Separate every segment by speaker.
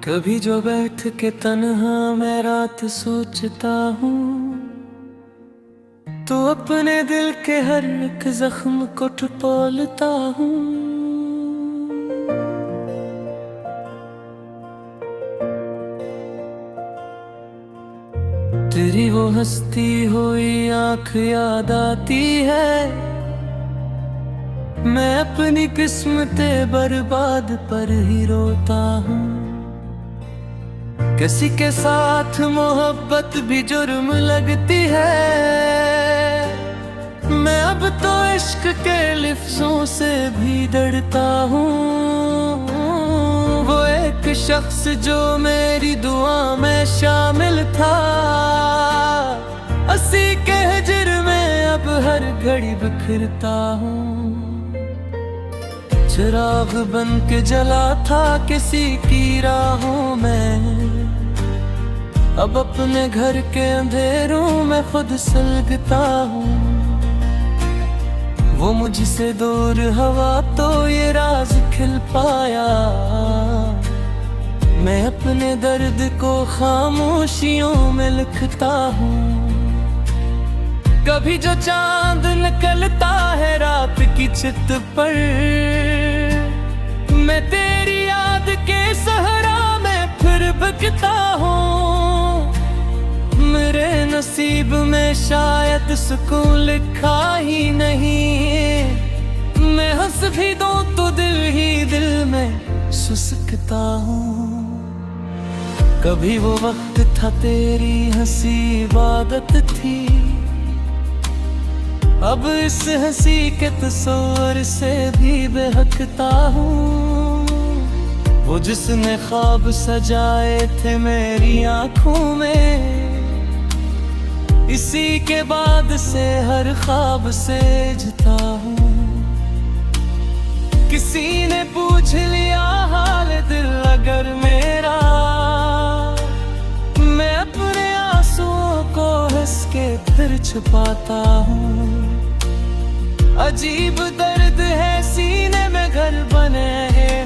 Speaker 1: कभी जो बैठ के तन्हा मैं रात सोचता हूँ, तो अपने दिल के हर एक जख्म को टटोलता हूँ। तेरी वो हंसती हुई आँख याद आती है, मैं अपनी किस्मते बर्बाद पर ही रोता हूँ। किसी के साथ मोहब्बत भी जुर्म लगती है, मैं अब तो इश्क के लिफ्ज़ों से भी डरता हूँ। वो एक शख्स जो मेरी दुआ में शामिल था, हंसी के हिज्र में अब हर घड़ी बिखरता हूँ। चिराग बन के जला था किसी की राहों में, अब अपने घर के अंधेरों में खुद सुलगता हूँ। वो मुझसे दूर हवा तो ये राज खिल पाया, मैं अपने दर्द को खामोशियों में लिखता हूँ। कभी जो चांद निकलता है रात की छत पर, मैं तेरी याद के सहरा में फिर भटकता हूँ। मेरे नसीब में शायद सुकून लिखा ही नहीं, मैं हंस भी दूं तो दिल ही दिल में सुसकता हूँ। कभी वो वक्त था तेरी हंसी इबादत थी, अब इस हंसी के तस्वर से भी बहकता हूँ। वो जिसने ख्वाब सजाए थे मेरी आँखों में, इसी के बाद से हर ख्वाब से जता हूँ। किसी ने पूछ लिया हाल दिल अगर मेरा, मैं अपने आंसुओं को हंस के फिर छुपाता हूँ। अजीब दर्द है सीने में घर बने हैं,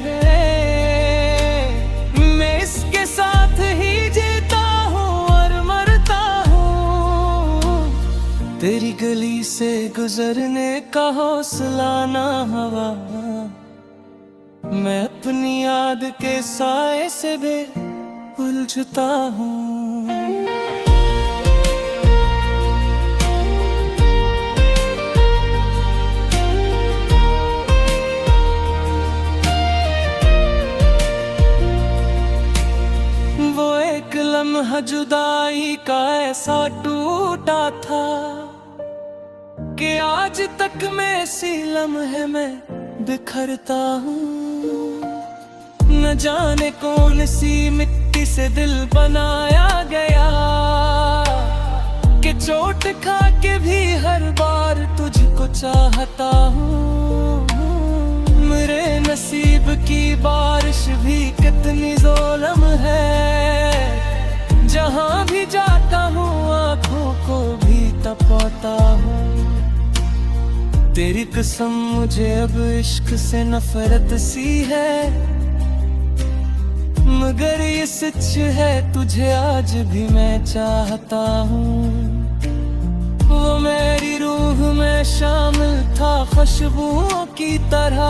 Speaker 1: मैं इसके साथ ही जीता हूँ और मरता हूँ। तेरी गली से गुजरने का हौसला ना हवा, मैं अपनी याद के साए से भी उलझता हूँ। लम्हा जुदाई का ऐसा टूटा था कि आज तक में इसी लम्हे में बिखरता हूँ। न जाने कौन सी मिट्टी से दिल बनाया गया, कि चोट खा के भी हर बार तुझको चाहता हूँ। मेरे नसीब की बारिश भी कितनी ज़ोलम है, जहाँ भी जाता हूँ आँखों को भी तपाता हूँ। तेरी कसम मुझे अब इश्क से नफरत सी है, मगर ये सच है तुझे आज भी मैं चाहता हूँ। वो मेरी रूह में शामिल था खुशबुओं की तरह,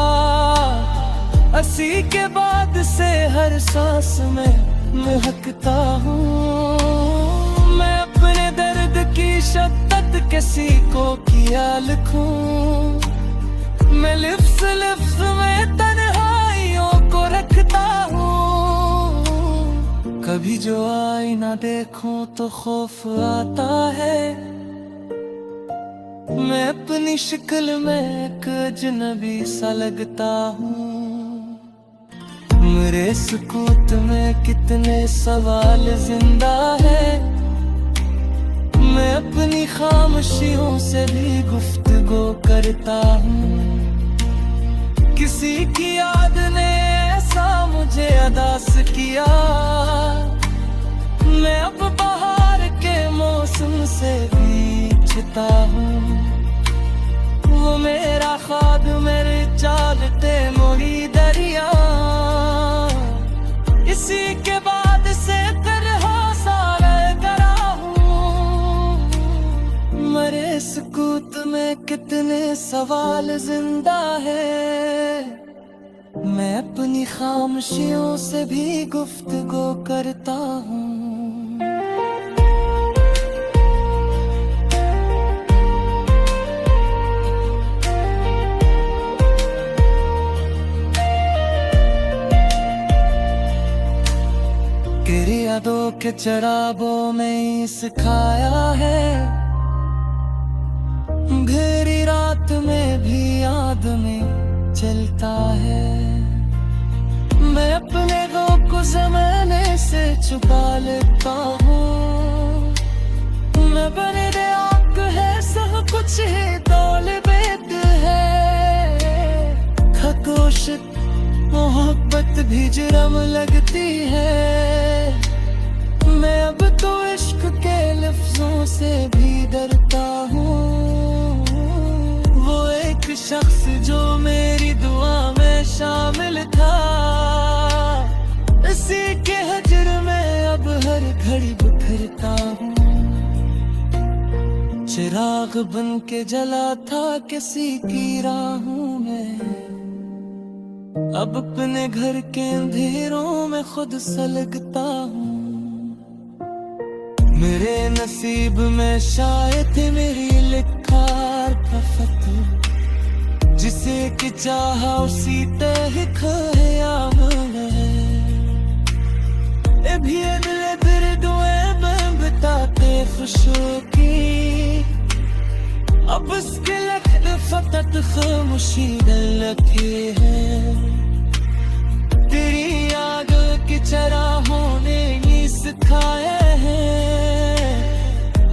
Speaker 1: हंसी के बाद से हर सांस में महकता हूँ। मैं अपने दर्द की शद्दत किसी को किया लिखूं, मैं लिफ्ज़ लिफ्ज़ में तन्हाइयों को रखता हूँ। कभी जो आईना देखूं तो खौफ आता है, मैं अपनी शक्ल में एक अजनबी सा लगता हूँ। मेरे सुकूत में कितने सवाल जिंदा है, मैं अपनी खामोशियों से भी गुफ्तगू करता हूँ। किसी की याद ने ऐसा मुझे अदास किया, से बीचता हूँ। वो मेरा ख्वाब मेरे चालते मोड़ी दरिया, इसी के बाद से तरह सारे करा हूँ। मरे सुकूत में कितने सवाल जिंदा है, मैं अपनी खामोशियों से भी गुफ्तगू करता हूँ। तेरी यादों के चरागों में ही सिखाया है, गहरी रात में भी याद में चलता है। मैं अपने गम को ज़माने से छुपा लेता हूँ। मैं बने दे आँख है सब कुछ ही दौलत है, खामोश मोहब्बत भी जुर्म लगती है। मैं अब तो इश्क के लफ्जों से भी डरता हूँ। वो एक शख्स जो मेरी दुआ में शामिल था, इसी के हजर में अब हर घड़ी बिखरता हूँ। चिराग बन के जला था किसी की राहों में, अब अपने घर के अंधेरों में खुद सलगता हूँ। मेरे नसीब में शायद मेरी लिखार का फतू, जिसे कि चाहा उसी तरह खोया है। भी दिल दुआएं में बिताते खुशों की, अब उसके लख्त फकत खामोशी डल रखी है। तेरी याद की चराहों ने ये सिखाया है,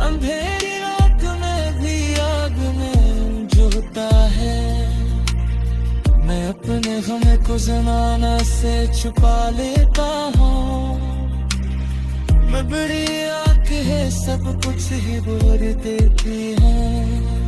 Speaker 1: अंधेरी रात में भी आग में जो होता है। मैं अपने गम को ज़माना से छुपा लेता हूँ। मैं बड़ी आँख है सब कुछ ही बोल देती है।